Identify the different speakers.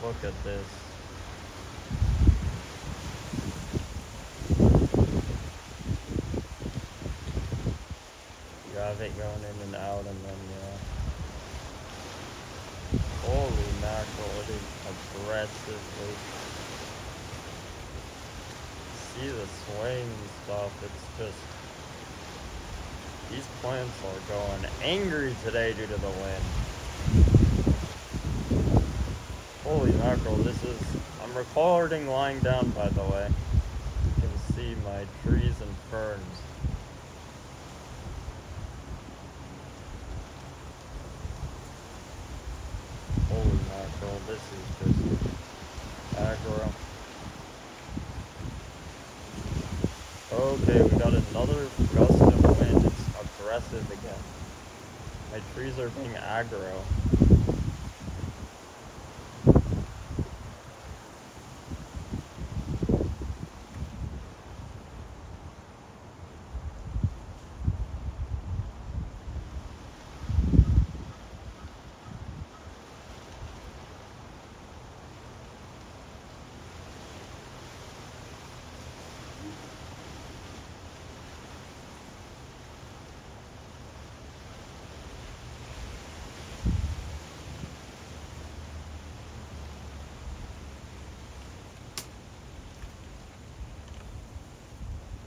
Speaker 1: look at this. You have it going in and out, and then, yeah. Holy mackerel, it is aggressively. See the swing and stuff, it's just. These plants are going angry today due to the wind. Holy mackerel, this is. I'm recording lying down, by the way. You can see my trees and ferns. Holy mackerel, this is just aggro. Okay, we got another gust of wind. It's aggressive again. My trees are being aggro.